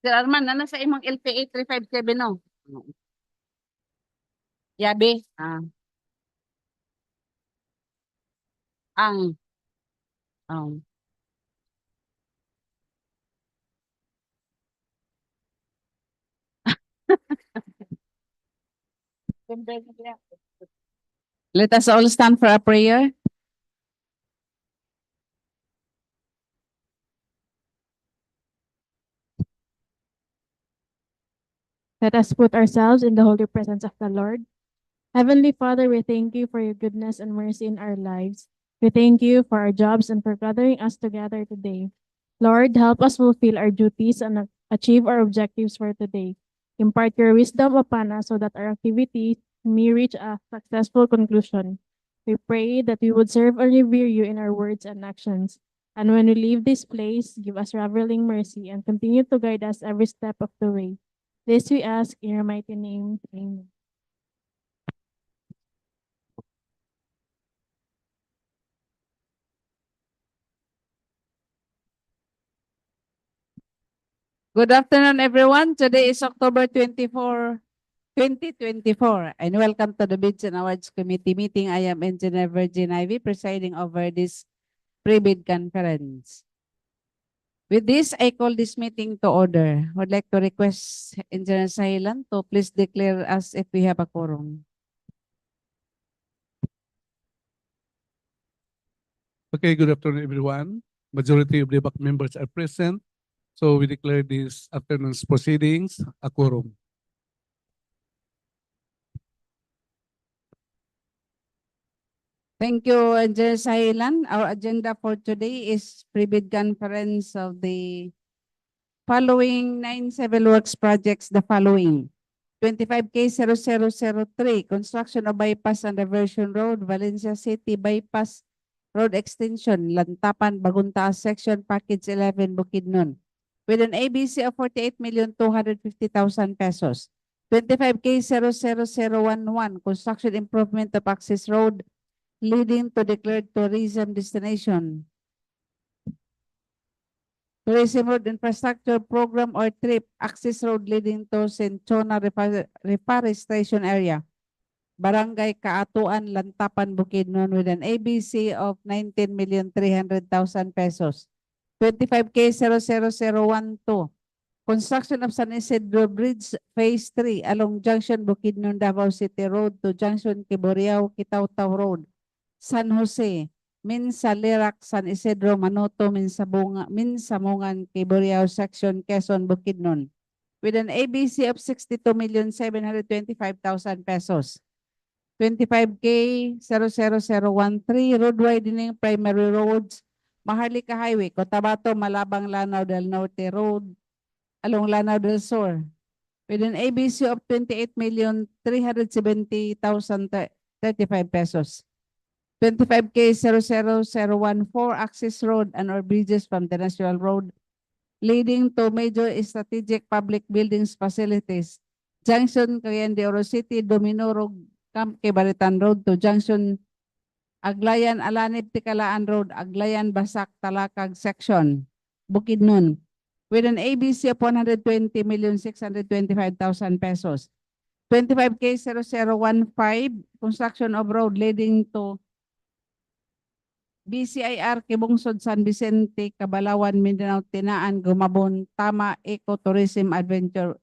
Sir Arman, nana sa imong LPA 357 no? Yabi. Ang. Um, Let us all stand for a prayer. Let us put ourselves in the holy presence of the Lord. Heavenly Father, we thank you for your goodness and mercy in our lives. We thank you for our jobs and for gathering us together today. Lord, help us fulfill our duties and achieve our objectives for today. Impart your wisdom upon us so that our activities may reach a successful conclusion. We pray that we would serve and revere you in our words and actions. And when we leave this place, give us reveling mercy and continue to guide us every step of the way. This we ask in your mighty name. Amen. Good afternoon, everyone. Today is October 24, 2024, and welcome to the Bids and Awards Committee meeting. I am Engineer Brgy, presiding over this pre-bid conference. With this, I call this meeting to order. Would like to request Engineer Sahilan to please declare us if we have a quorum. Okay, good afternoon, everyone. Majority of the BAC members are present, so we declare this afternoon's proceedings a quorum. Thank you, Engineer Sahilan. Our agenda for today is pre-bid conference of the following 9 civil works projects, the following. 25K0003, construction of bypass and diversion road, Valencia City bypass road extension, Lantapan-Bagontaas section, package 11, Bukidnon, with an ABC of 48,250,000 pesos. 25K00011, construction improvement of access road leading to declared tourism destination. Tourism Road Infrastructure Program or TRIP, access road leading to Cinchona Reforestation Area, Barangay Kaatuan, Lantapan, Bukidnon, with an ABC of 19,300,000 pesos. 25K00012, construction of San Isidro Bridge Phase 3 along Junction Bukidnon-Davao City Rd to Junction Kiburiao-Kitaotao Rd, San Jose, DPWH, San Isidro-Nanuto-Minsamongan-Kiburiao section, Quezon, Bukidnon, with an ABC of 62,725,000 pesos. 25K00013, road widening primary roads, Maharlika Highway, Cotabato-Malabang-Lanao del Norte Road, along Lanao del Sur, with an ABC of 28,370,035 pesos. 25K00014, access road and or bridges from the National Road leading to major strategic public buildings facilities, Junction Cagayan-de-Oro City-Dominorog-Camp, Kibaritan Road to Junction Aglayan-AIanib-TicaIaan Road, Aglayan-Basak, Talakag section, Bukidnon, with an ABC of 120,625,000 pesos. 25K0015, construction of road leading to BCIR Kibungsod, San Vicente, Cabalawan, Mindanao, Tinaan, Gumabon, Tama, Eco-Tourism Adventure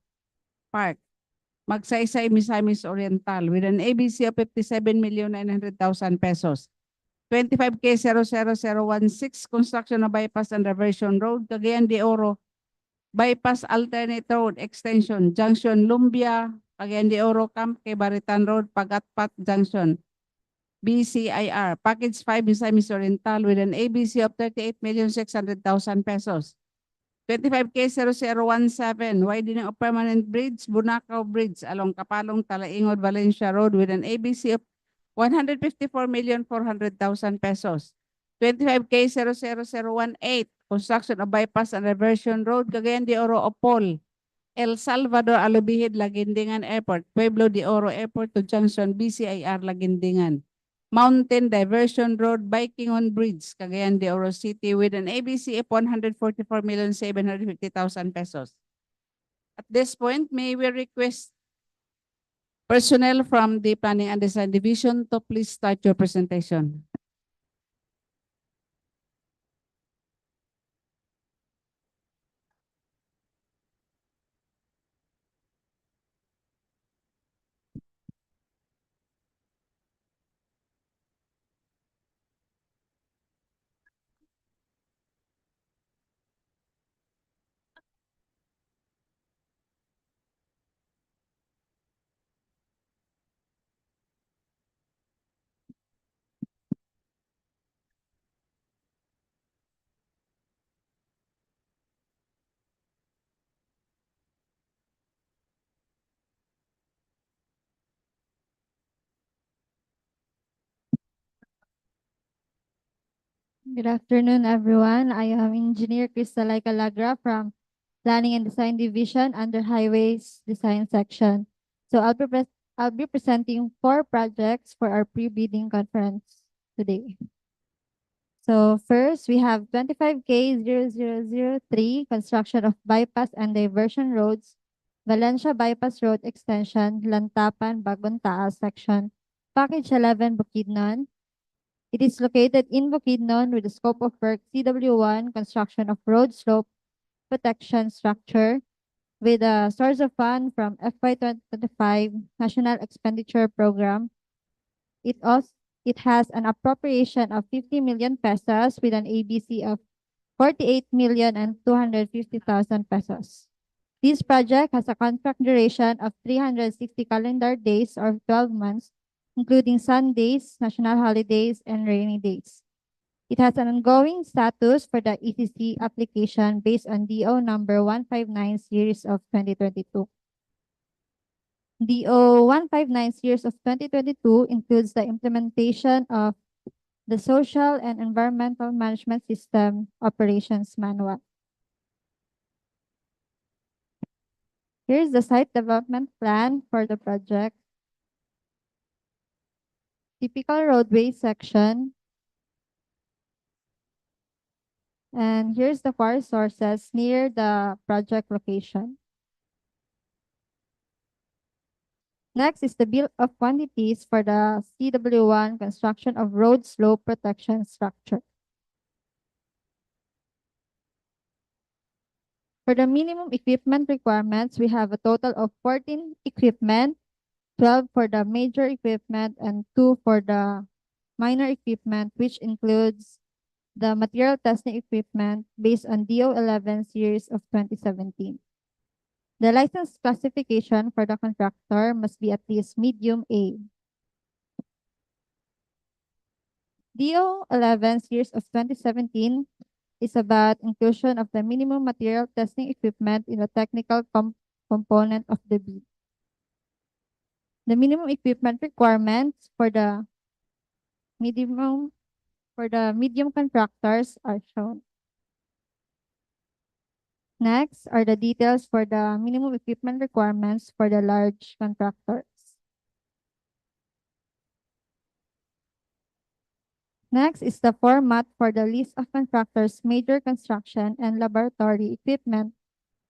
Park, Magsaysay, Misamis Oriental, with an ABC of 57,900,000 pesos. 25K00016, construction of bypass and diversion road, Cagayan-de-Oro, bypass alternate road extension, Junction Lumbia, Cagayan-de-Oro-Camp, Kibaritan Road, Pagatpat Junction, BCIR, package 5, Misamis Oriental, with an ABC of 38,600,000 pesos. 25K0017, widening of permanent bridge, Bunacao Bridge, along Kapalong, Talaingod, Valencia Road, with an ABC of 154,400,000 pesos. 25K00018, construction of bypass and reversion road, Cagayan de Oro, Opol, El Salvador, Alubihid, Lagindingan Airport, Pueblo de Oro Airport to Junction, BCIR, Lagindingan. Mountain Diversion Road, Bukidnon Bridge, Cagayan de Oro City, with an ABC of 144,750,000 pesos. At this point, may we request personnel from the Planning and Design Division to please start your presentation. Good afternoon, everyone. I am Engineer Cristalay Calagra from Planning and Design Division under Highways Design Section. So I'll be presenting 4 projects for our pre-bidding conference today. So first, we have 25K0003 construction of bypass and diversion roads, Valencia Bypass Road Extension, Lantapan-Bagontaas section, Package 11 Bukidnon. It is located in Bukidnon with the scope of work CW1 construction of road slope protection structure with a source of fund from FY 2025 National Expenditure Program. It has an appropriation of 50 million pesos with an ABC of 48,250,000 pesos. This project has a contract duration of 360 calendar days or 12 months, including Sundays, national holidays, and rainy days. It has an ongoing status for the ECC application based on DO number 159 series of 2022. DO 159 series of 2022 includes the implementation of the Social and Environmental Management System Operations Manual. Here's the site development plan for the project. Typical roadway section. And here's the power sources near the project location. Next is the bill of quantities for the CW1 construction of road slope protection structure. For the minimum equipment requirements, we have a total of 14 equipment, 12 for the major equipment, and 2 for the minor equipment, which includes the material testing equipment based on DO11 series of 2017. The license classification for the contractor must be at least medium A. DO11 series of 2017 is about inclusion of the minimum material testing equipment in the technical component of the bid. The minimum equipment requirements for the medium contractors are shown. Next are the details for the minimum equipment requirements for the large contractors. Next is the format for the list of contractors' major construction and laboratory equipment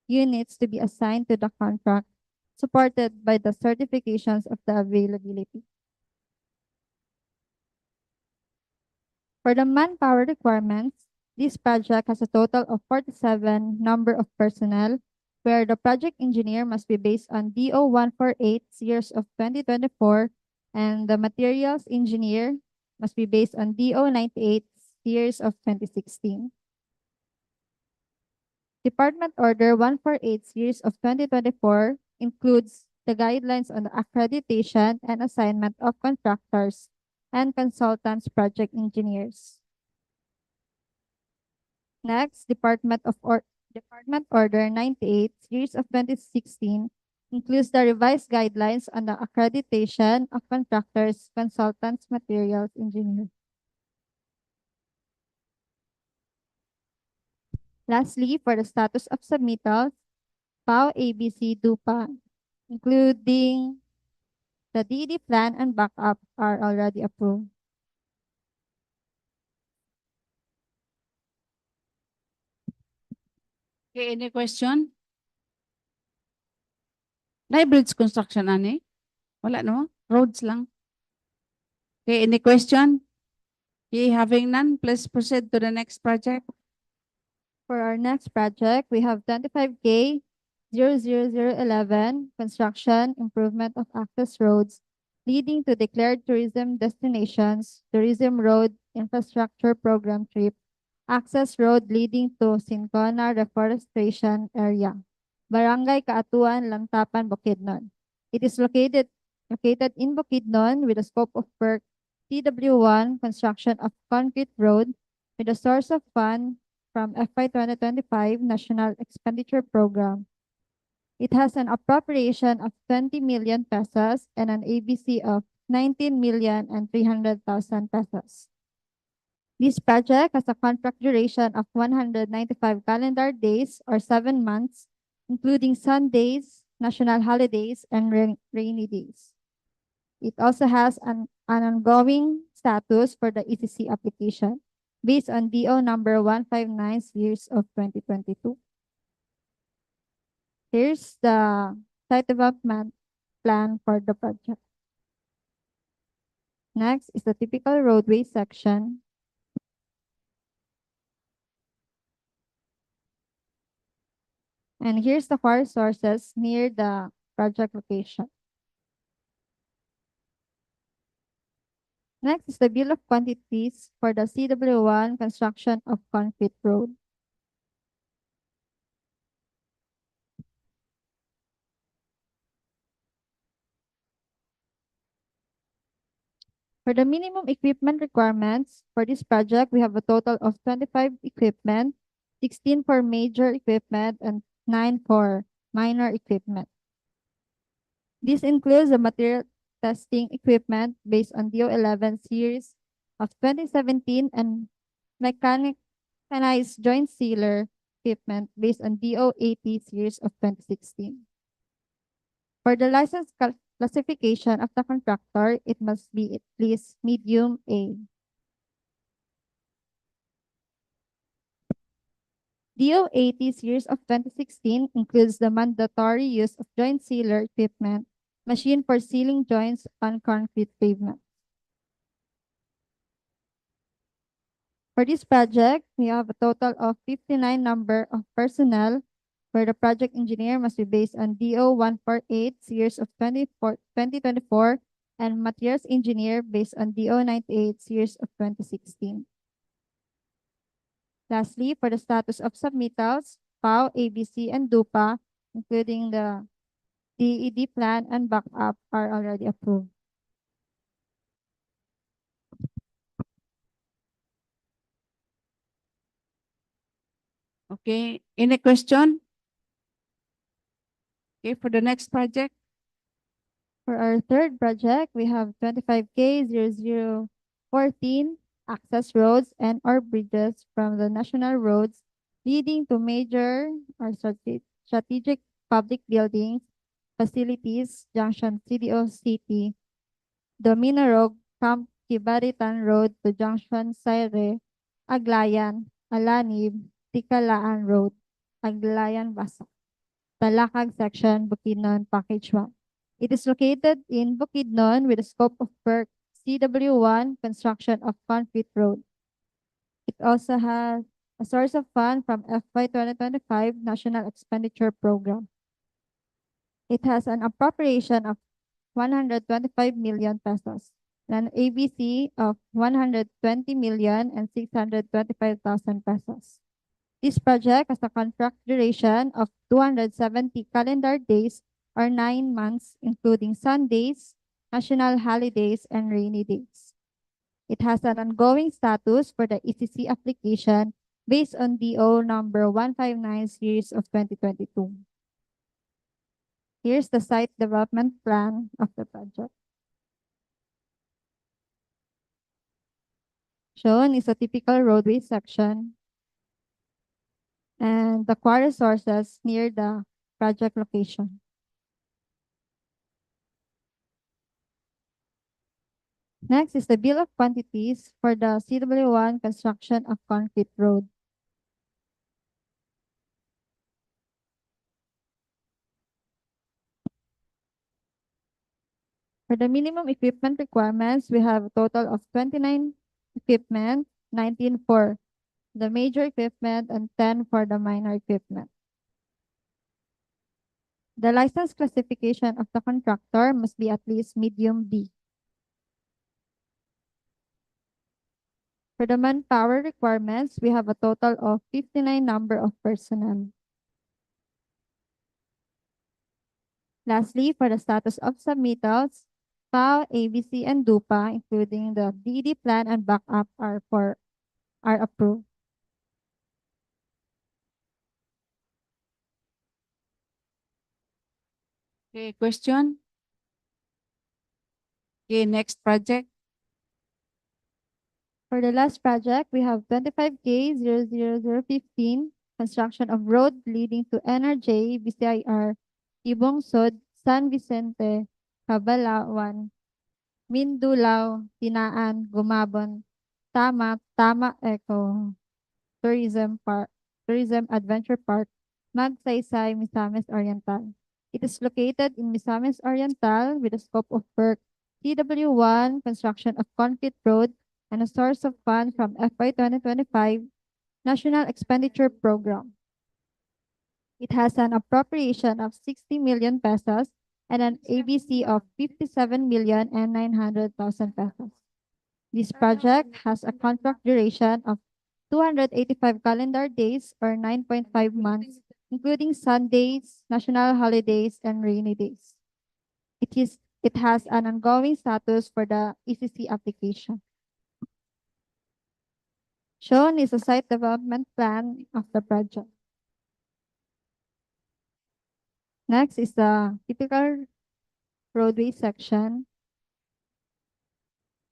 units to be assigned to the contract, supported by the certifications of the availability. For the manpower requirements, this project has a total of 47 number of personnel, where the project engineer must be based on DO 148 years of 2024, and the materials engineer must be based on DO 98 years of 2016. Department Order 148 series of 2024 includes the guidelines on the accreditation and assignment of contractors and consultants project engineers. Next, Department Order 98 series of 2016 includes the revised guidelines on the accreditation of contractors, consultants, materials engineers. Lastly, for the status of submittals, PAO ABC DUPA, including the DD plan and backup, are already approved. Okay, any question? bridge construction, ani? Wala, no? Roads lang. Okay, any question? Okay, having none, please proceed to the next project. For our next project, we have 25K 00011 construction improvement of access roads leading to declared tourism destinations, tourism road infrastructure program trip, access road leading to Cinchona Reforestation area, Barangay Kaatuan, Lantapan, Bukidnon. It is located in Bukidnon with a scope of work TW1 construction of concrete road with a source of fund from FY 2025 National Expenditure Program. It has an appropriation of 20 million pesos and an ABC of 19,300,000 pesos. This project has a contract duration of 195 calendar days or 7 months, including Sundays, national holidays, and rainy days. It also has an ongoing status for the ECC application based on DO number 159 series of 2022. Here's the site development plan for the project. Next is the typical roadway section. And here's the water sources near the project location. Next is the bill of quantities for the CW1 construction of concrete road. For the minimum equipment requirements for this project, we have a total of 25 equipment, 16 for major equipment, and 9 for minor equipment. This includes the material testing equipment based on DO11 series of 2017 and mechanized joint sealer equipment based on DO80 series of 2016. For the license classification of the contractor, it must be at least medium A. DO80 series of 2016 includes the mandatory use of joint sealer equipment, machine for sealing joints on concrete pavement. For this project, we have a total of 59 number of personnel where the project engineer must be based on DO148 series of 2024 and materials engineer based on DO98 series of 2016. Lastly, for the status of submittals, PAO, ABC, and DUPA, including the DED plan and backup, are already approved. Okay, any question? Okay, for the next project. For our third project, we have 25K 0014 access roads and or bridges from the national roads leading to major or strategic public buildings, facilities, junction CDO City, Dominorog-Camp Kibaritan Road to Junction Saire, Aglayan-AIanib-TicaIaan Road, Aglayan-Basak, Talakag section, Bukidnon, Package 1. It is located in Bukidnon with a scope of work CW1 construction of concrete road. It also has a source of fund from FY 2025 National Expenditure Program. It has an appropriation of 125 million pesos, and an ABC of 120 million and 625,000 pesos. This project has a contract duration of 270 calendar days or 9 months, including Sundays, national holidays, and rainy days. It has an ongoing status for the ECC application based on DO number 159 series of 2022. Here's the site development plan of the project. Shown is a typical roadway section and the quarry sources near the project location. Next is the bill of quantities for the CW1 construction of concrete road. For the minimum equipment requirements, we have a total of 29 equipment, 19 for the major equipment, and 10 for the minor equipment. The license classification of the contractor must be at least medium B. For the manpower requirements, we have a total of 59 number of personnel. Lastly, for the status of submittals, PAO, ABC, and DUPA, including the DD plan and backup are approved. Okay, question? Okay, next project. For the last project, we have 25K00015, construction of road leading to NRJ, BCIR, Ibong Sud, San Vicente, Cabalawan, Mindulao, Tinaan, Gumabon, Tama, Tama Eco, Tourism Adventure Park, Magsaysay, Misamis Oriental. It is located in Misamis Oriental with a scope of work TW1, construction of concrete road, and a source of fund from FY 2025 National Expenditure Program. It has an appropriation of 60 million pesos and an ABC of 57,900,000 pesos. This project has a contract duration of 285 calendar days or 9.5 months, including Sundays, national holidays, and rainy days. It has an ongoing status for the ECC application. Shown is a site development plan of the project. Next is the typical roadway section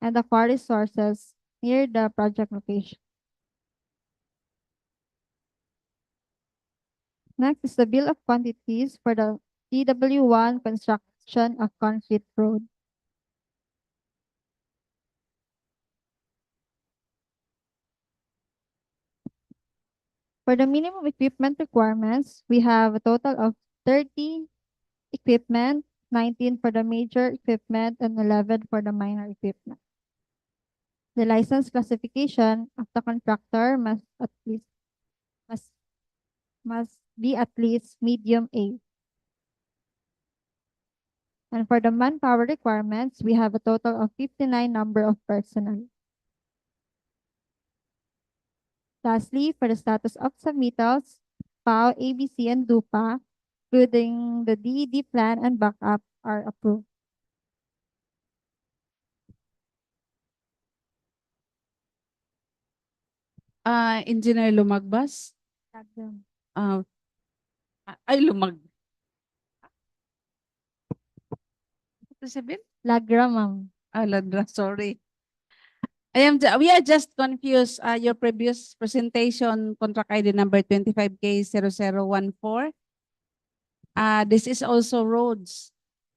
and the quarry sources near the project location. Next is the bill of quantities for the TW1 construction of concrete road. For the minimum equipment requirements, we have a total of 30 equipment, 19 for the major equipment, and 11 for the minor equipment. The license classification of the contractor must be at least medium A. And for the manpower requirements, we have a total of 59 number of personnel. Lastly, for the status of submittals, PAO, ABC, and DUPA, including the DED plan and backup, are approved. Engineer Lumagbas. Ay, lumag. Ito sabihin? Lagra, ma'am. Ladra, sorry. We are just confused. Your previous presentation, contract ID number 25K0014. This is also roads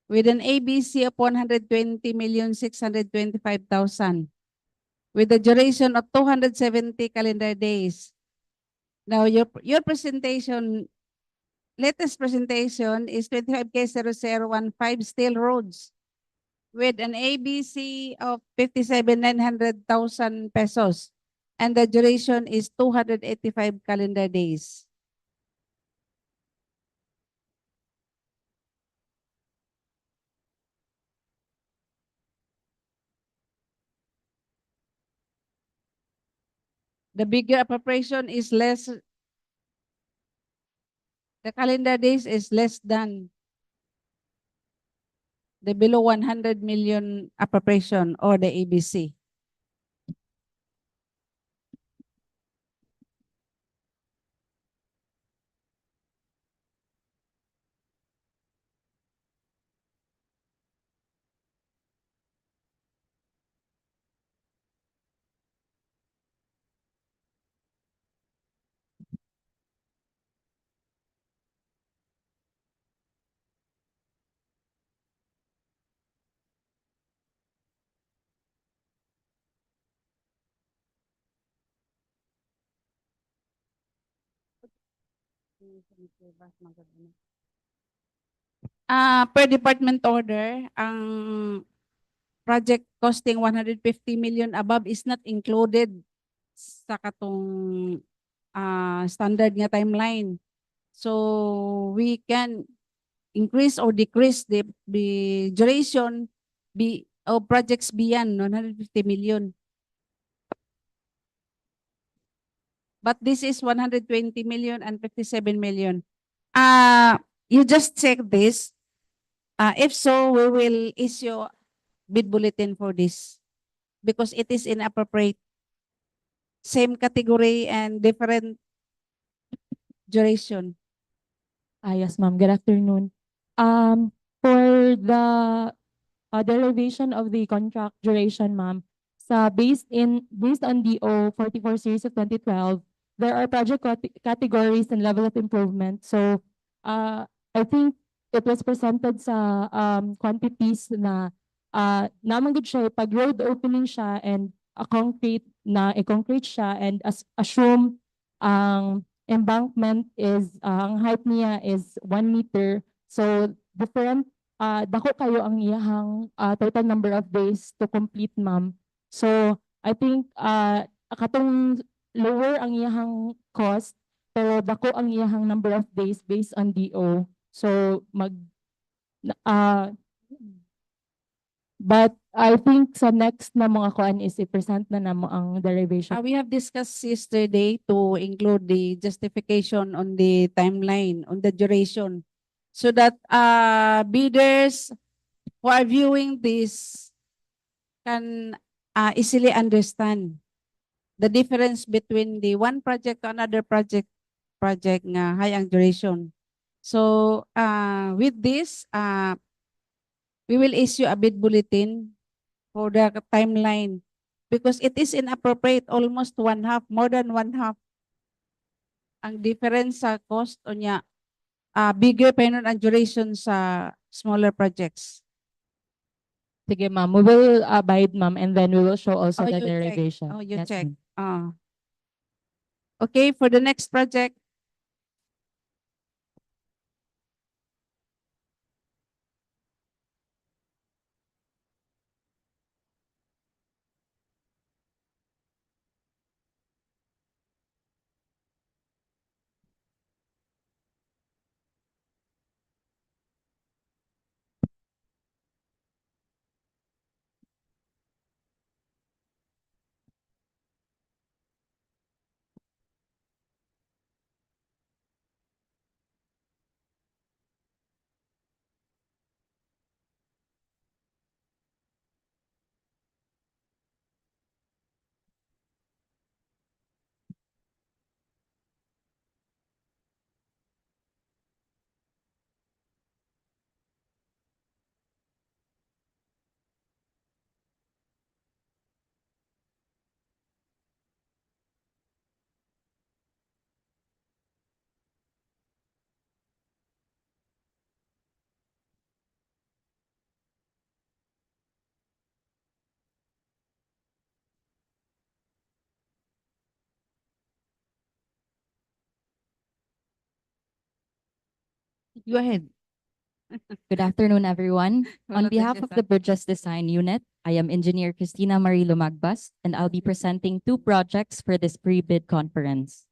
with an ABC of 120,625,000 with a duration of 270 calendar days. Now, your presentation, latest presentation is 25K0015 steel roads with an ABC of 57,900,000 pesos and the duration is 285 calendar days. The bigger appropriation is less, the calendar days is less than the below 100 million appropriation or the ABC. Per department order, ang project costing 150 million above is not included sa katong standard nga timeline. So we can increase or decrease the duration of projects beyond 150 million. But this is 120 million and 57 million. You just check this. If so, we will issue bid bulletin for this because it is inappropriate. Same category and different duration. Yes, ma'am. Good afternoon. For the derivation of the contract duration, ma'am, based on DO 44 series of 2012, there are project categories and level of improvement. So, I think it was presented sa quantities na naman gud siya pag road opening siya and i-concrete siya and assume ang embankment is ang height niya is 1 meter. So different dako kayo ang iyahang total number of days to complete, ma'am. So I think katong lower ang iyahang cost pero dako ang iyahang number of days based on DO. So but I think sa next na mga kuan is i-present na namo ang derivation. We have discussed yesterday to include the justification on the timeline, on the duration, so that bidders who are viewing this can easily understand the difference between the one project to another project nga high ang duration. So with this, we will issue a bid bulletin for the timeline because it is inappropriate, almost one half, more than one half. Ang difference sa cost o niya, bigger pa nun ang duration sa smaller projects. Sige, ma'am. We will abide, ma'am, and then we will show also the you check. derivation. You Yes, check. ma'am. Okay, for the next project. Go ahead. Good afternoon, everyone. On Wala behalf tayo of sa- the Bridges Design Unit, I am Engineer Christina Marie Lumagbas, and I'll be presenting two projects for this pre-bid conference.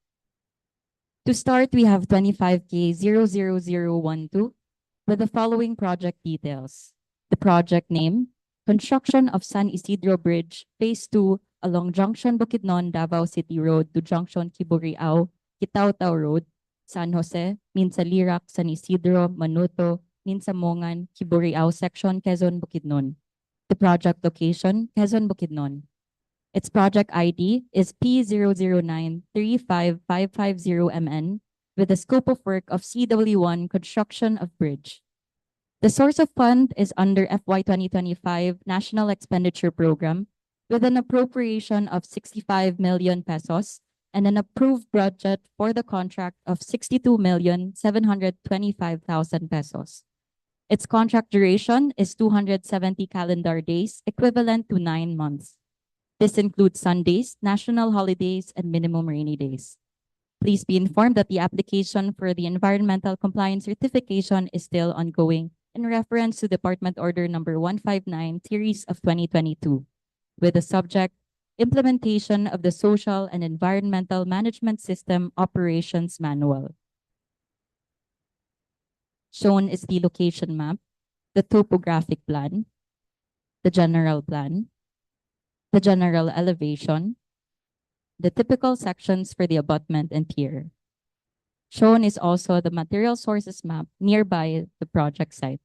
To start, we have 25K 00012 with the following project details. The project name, construction of San Isidro Bridge, Phase 2 along Junction Bukidnon-Davao City Rd to Junction Kiburiao-Kitaotao Rd, San Jose, NinsaIirac-San Isidro, Minsamongan-Kiburiao Section, Quezon, Bukidnon. The project location, Quezon, Bukidnon. Its project ID is P009-35550MN with the scope of work of CW1 construction of bridge. The source of fund is under FY 2025 National Expenditure Program with an appropriation of 65 million pesos and an approved budget for the contract of 62,725,000 pesos. Its contract duration is 270 calendar days, equivalent to 9 months. This includes Sundays, national holidays, and minimum rainy days. Please be informed that the application for the environmental compliance certification is still ongoing in reference to Department Order Number 159, Series of 2022, with the subject Implementation of the Social and Environmental Management System Operations Manual. Shown is the location map, the topographic plan, the general plan, the general elevation, the typical sections for the abutment and pier. Shown is also the material sources map nearby the project site.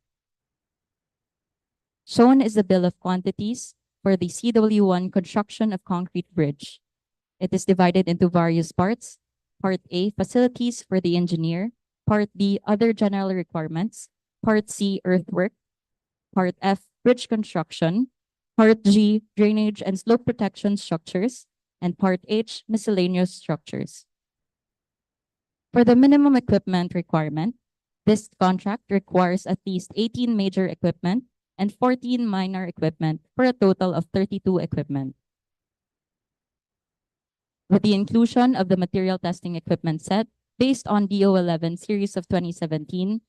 Shown is the bill of quantities for the CW1 construction of concrete bridge. It is divided into various parts. Part A, facilities for the engineer. Part B, other general requirements. Part C, earthwork. Part F, bridge construction. Part G, drainage and slope protection structures. And Part H, miscellaneous structures. For the minimum equipment requirement, this contract requires at least 18 major equipment and 14 minor equipment for a total of 32 equipment. With the inclusion of the material testing equipment set based on DO11 series of 2017,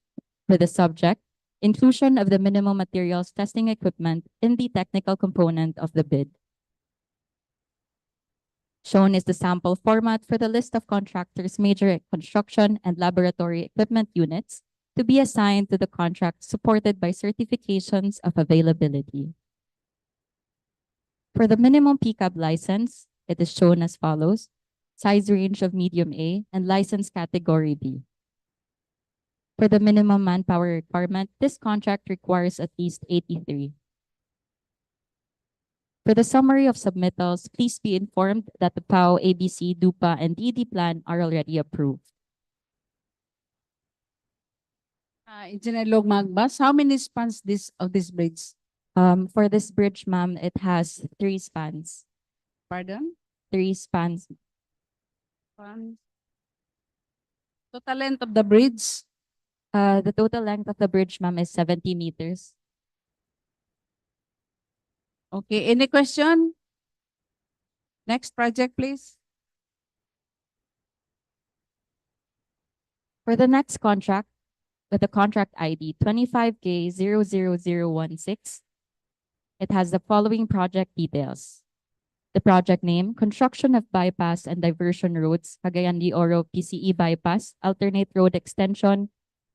with the subject, inclusion of the minimum materials testing equipment in the technical component of the bid. Shown is the sample format for the list of contractors' major construction and laboratory equipment units to be assigned to the contract supported by certifications of availability. For the minimum PCAB license, it is shown as follows: size range of medium A and license category B. For the minimum manpower requirement, this contract requires at least 83. For the summary of submittals, please be informed that the PAO, ABC, DUPA, and DD plan are already approved. Engineer Magbas, how many spans of this bridge? For this bridge, ma'am, it has 3 spans. Pardon? 3 spans. Spans. Total length of the bridge? The total length of the bridge, ma'am, is 70 meters. Okay, any question? Next project, please. For the next contract, with the contract ID 25K00016, it has the following project details. The project name, construction of bypass and diversion roads, Cagayan-de-Oro PCE bypass, alternate road extension,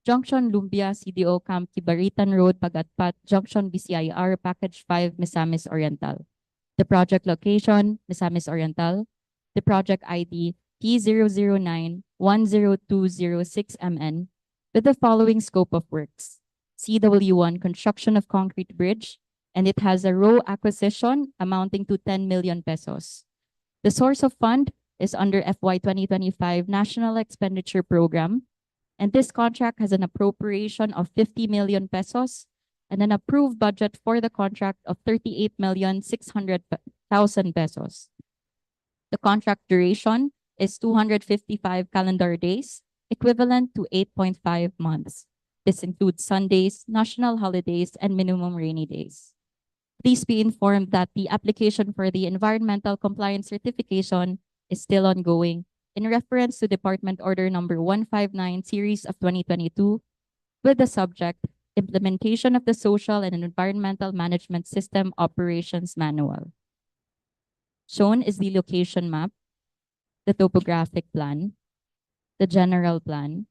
Junction Lumbia, CDO-Camp, Kibaritan Road, Pagatpat, Junction BCIR, Package 5, Misamis Oriental. The project location, Misamis Oriental. The project ID, P009-10206MN, with the following scope of works. CW1, construction of concrete bridge, and it has a row acquisition amounting to 10 million pesos. The source of fund is under FY 2025 National Expenditure Program, and this contract has an appropriation of 50 million pesos and an approved budget for the contract of 38,600,000 pesos. The contract duration is 255 calendar days, equivalent to 8.5 months. This includes Sundays, national holidays, and minimum rainy days. Please be informed that the application for the environmental compliance certification is still ongoing in reference to Department Order Number 159 Series of 2022 with the subject Implementation of the Social and Environmental Management System Operations Manual. Shown is the location map, the topographic plan, the general plan,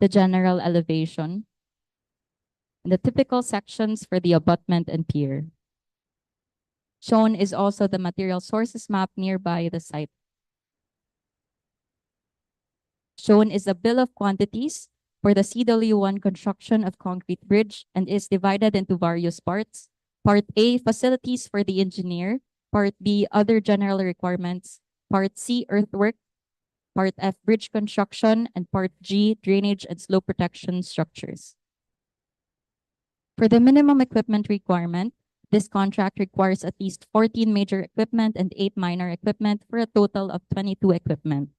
the general elevation, and the typical sections for the abutment and pier. Shown is also the material sources map nearby the site. Shown is a bill of quantities for the CW1 construction of concrete bridge and is divided into various parts. Part A, facilities for the engineer. Part B, other general requirements. Part C, earthwork. Part F, bridge construction. And Part G, drainage and slope protection structures. For the minimum equipment requirement, this contract requires at least 14 major equipment and 8 minor equipment for a total of 22 equipment.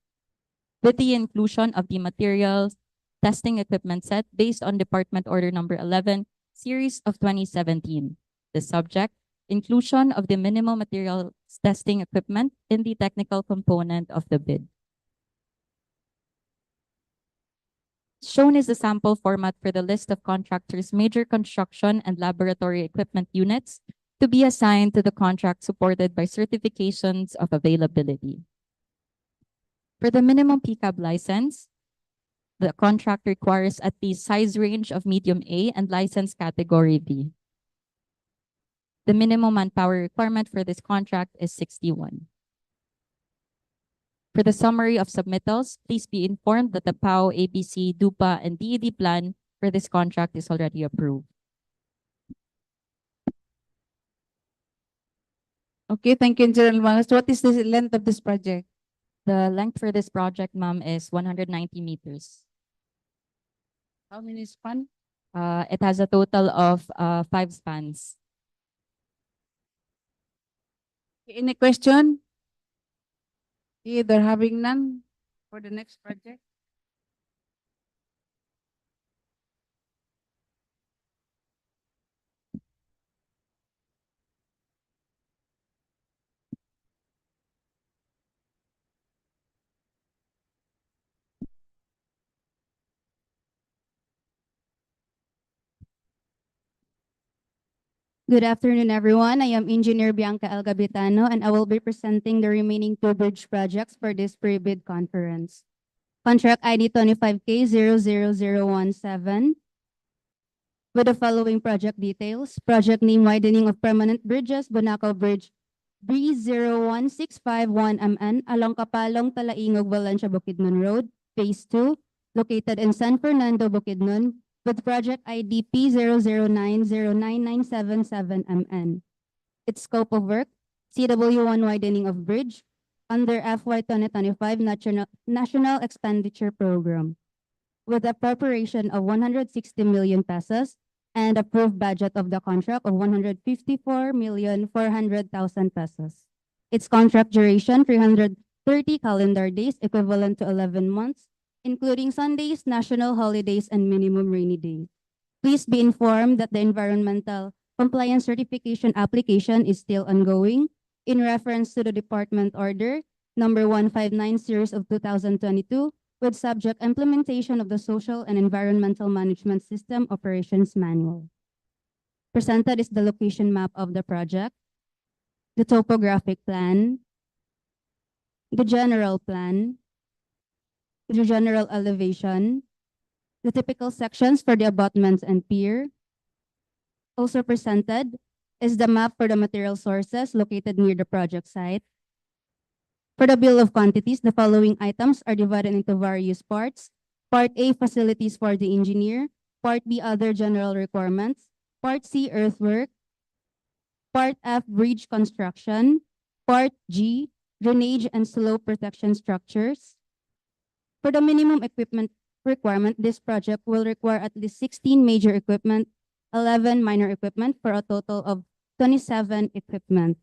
With the inclusion of the materials testing equipment set based on Department Order Number 11, Series of 2017. The subject, inclusion of the minimum materials testing equipment in the technical component of the bid. Shown is the sample format for the list of contractors' major construction and laboratory equipment units to be assigned to the contract supported by certifications of availability. For the minimum PCAB license, the contract requires at least size range of medium A and license category B. The minimum manpower requirement for this contract is 61. For the summary of submittals, please be informed that the PAO, ABC, DUPA, and DED plan for this contract is already approved. Okay, thank you, Engineer Lumagas. What is the length of this project? The length for this project, ma'am, is 190 meters. How many span? It has a total of 5 spans. Any question? Either having none for the next project? Good afternoon, everyone. I am Engineer Bianca L. Gabitano, and I will be presenting the remaining 2 bridge projects for this pre-bid conference. Contract ID 25K00017 with the following project details. Project name: Widening of Permanent Bridges, Bonacao Bridge, B01651MN along Kapalong, Talaingog, Valencia, Bukidnon Road, Phase 2, located in San Fernando, Bukidnon, with project ID P009099777MN. Its scope of work: CW1 widening of bridge under FY 2025 National Expenditure Program, with a preparation of 160 million pesos and approved budget of the contract of 154,400,000 pesos. Its contract duration: 330 calendar days, equivalent to 11 months, including Sundays, national holidays, and minimum rainy day. Please be informed that the environmental compliance certification application is still ongoing in reference to the Department Order number 159 series of 2022 with subject implementation of the Social and Environmental Management System Operations Manual. Presented is the location map of the project, the topographic plan, the general plan, the general elevation, the typical sections for the abutments and pier. Also presented is the map for the material sources located near the project site. For the bill of quantities, the following items are divided into various parts. Part A, facilities for the engineer. Part B, other general requirements. Part C, earthwork. Part F, bridge construction. Part G, drainage and slope protection structures. For the minimum equipment requirement, this project will require at least 16 major equipment, 11 minor equipment, for a total of 27 equipment.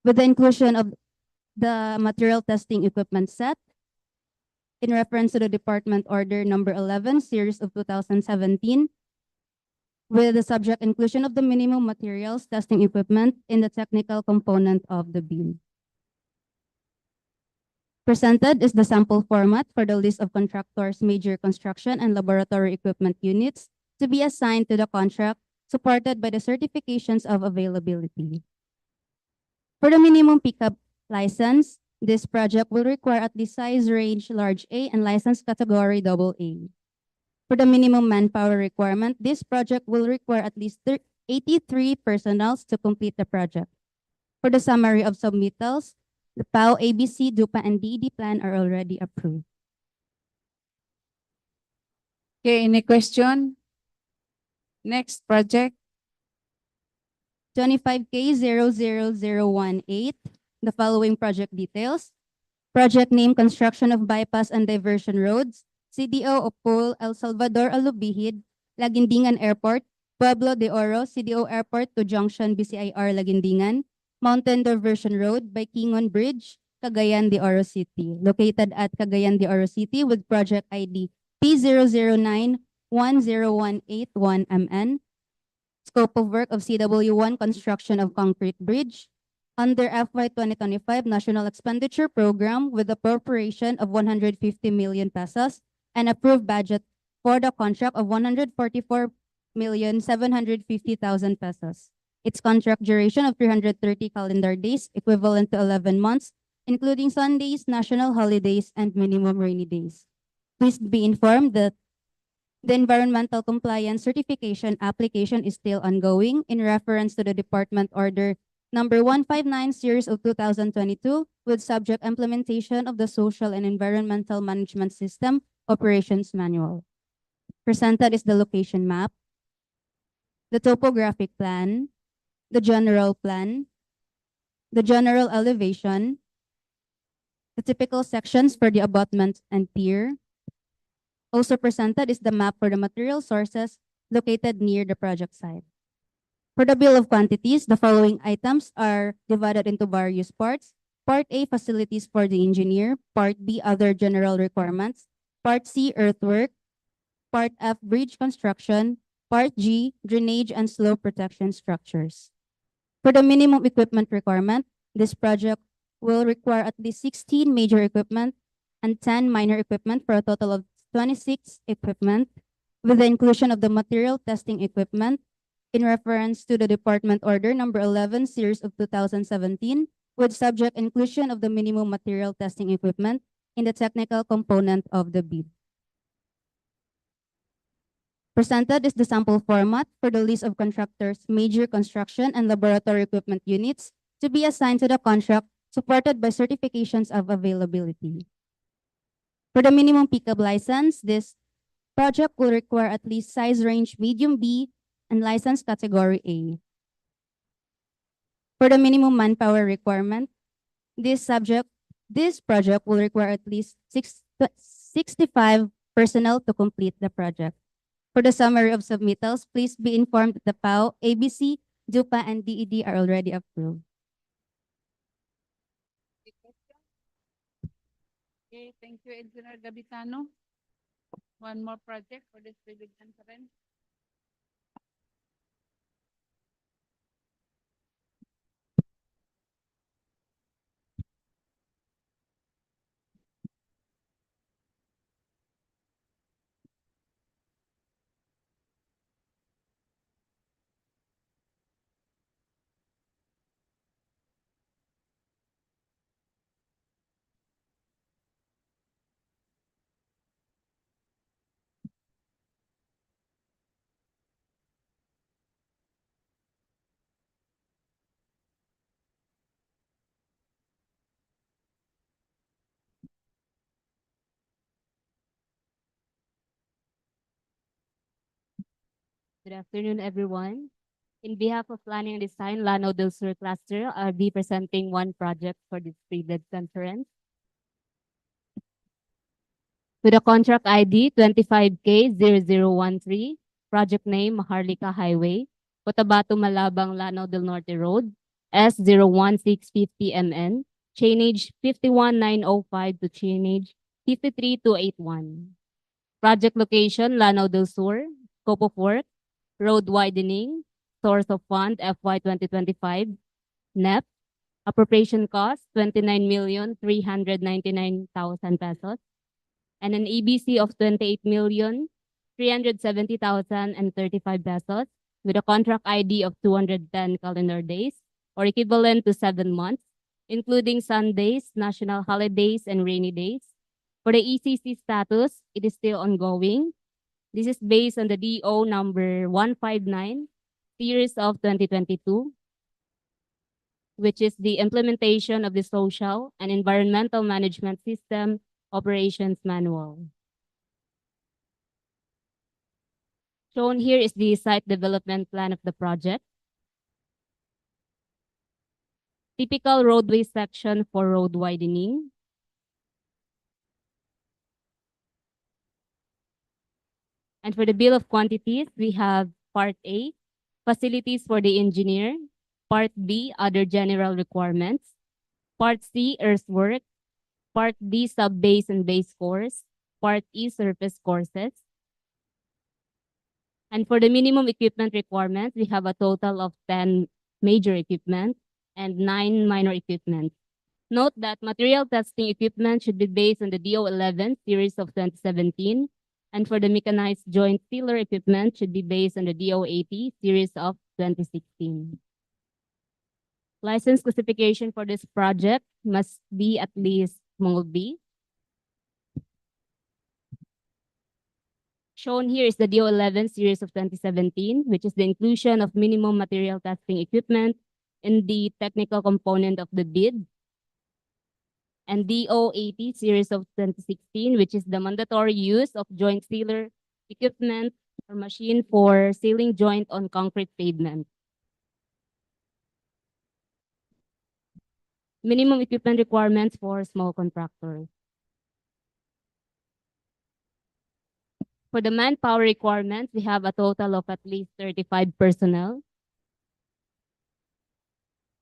With the inclusion of the material testing equipment set, in reference to the Department Order number 11, series of 2017, with the subject inclusion of the minimum materials testing equipment in the technical component of the beam. Presented is the sample format for the list of contractors' major construction and laboratory equipment units to be assigned to the contract, supported by the certifications of availability. For the minimum pickup license, this project will require at least size range large A and license category AA. For the minimum manpower requirement, this project will require at least 83 personnel to complete the project. For the summary of submittals, the PAO, ABC, DUPA, and DED plan are already approved. Okay, any question? Next project. 25K00018. The following project details. Project name: Construction of Bypass and Diversion Roads, CDO Opol, El Salvador, Alubihid, Lagindingan Airport, Pueblo de Oro, CDO Airport to Junction BCIR Lagindingan, Mountain Diversion Road by Kingon Bridge, Cagayan de Oro City, located at Cagayan de Oro City with project ID P009101881MN. Scope of work of CW1 construction of concrete bridge under FY 2025 National Expenditure Program with appropriation of 150 million pesos and approved budget for the contract of 144,750,000 pesos. Its contract duration of 330 calendar days, equivalent to 11 months, including Sundays, national holidays, and minimum rainy days. Please be informed that the environmental compliance certification application is still ongoing in reference to the Department Order Number 159 Series of 2022 with subject implementation of the Social and Environmental Management System Operations Manual. Presented is the location map, the topographic plan, the general plan, the general elevation, the typical sections for the abutment and pier. Also presented is the map for the material sources located near the project site. For the bill of quantities, the following items are divided into various parts. Part A, facilities for the engineer. Part B, other general requirements. Part C, earthwork. Part F, bridge construction. Part G, drainage and slope protection structures. For the minimum equipment requirement, this project will require at least 16 major equipment and 10 minor equipment for a total of 26 equipment, with the inclusion of the material testing equipment in reference to the Department Order Number 11 Series of 2017, with subject inclusion of the minimum material testing equipment in the technical component of the bid. Presented is the sample format for the list of contractors' major construction and laboratory equipment units to be assigned to the contract, supported by certifications of availability. For the minimum pickup license, this project will require at least size range medium B and license category A. For the minimum manpower requirement, this project will require at least 65 personnel to complete the project. For the summary of submittals, please be informed that the PAO, ABC, DUPA, and DED are already approved. Okay, thank you, Engineer Gabitano. One more project for this big conference. Good afternoon, everyone. In behalf of Planning and Design, Lanao del Sur Cluster, I'll be presenting one project for this pre-bid conference. To the contract ID 25K0013, project name Maharlika Highway, Cotabato-Malabang-Lanao del Norte Road, S01650 MN, Chainage 51905 to Chainage 53281. Project location, Lanao del Sur, scope of work, road widening, source of fund FY 2025, NEP, appropriation cost 29,399,000 pesos, and an EBC of 28,370,035 pesos, with a contract ID of 210 calendar days, or equivalent to 7 months, including Sundays, national holidays, and rainy days. For the ECC status, it is still ongoing. This is based on the DO number 159, series of 2022, which is the implementation of the Social and Environmental Management System Operations Manual. Shown here is the site development plan of the project. Typical roadway section for road widening. And for the bill of quantities, we have Part A, facilities for the engineer. Part B, other general requirements. Part C, earthwork. Part D, sub-base and base course. Part E, surface courses. And for the minimum equipment requirement, we have a total of 10 major equipment and 9 minor equipment. Note that material testing equipment should be based on the DO11 series of 2017, And for the mechanized joint tiller equipment should be based on the DO80 series of 2016. License classification for this project must be at least small b. Shown here is the DO11 series of 2017, which is the inclusion of minimum material testing equipment in the technical component of the bid. And DO80 series of 2016, which is the mandatory use of joint sealer equipment or machine for sealing joint on concrete pavement. Minimum equipment requirements for small contractors. For the manpower requirements, we have a total of at least 35 personnel.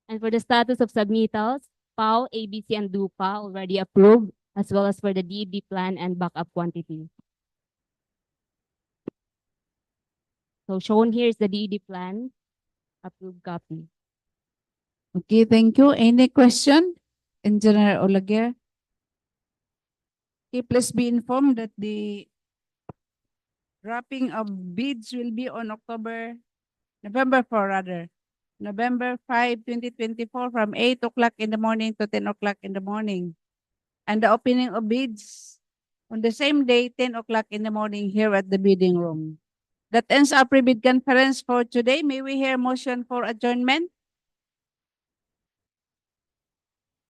And for the status of submittals, PAO, ABC, and DUPA already approved, as well as for the DB plan and backup quantity. So shown here is the DD plan, approved copy. Okay, thank you. Any question? Engineer Olaguer? Okay, please be informed that the wrapping of bids will be on November 4 rather. November 5, 2024 from 8 o'clock in the morning to 10 o'clock in the morning. And the opening of bids on the same day, 10 o'clock in the morning here at the bidding room. That ends our pre-bid conference for today. May we hear motion for adjournment?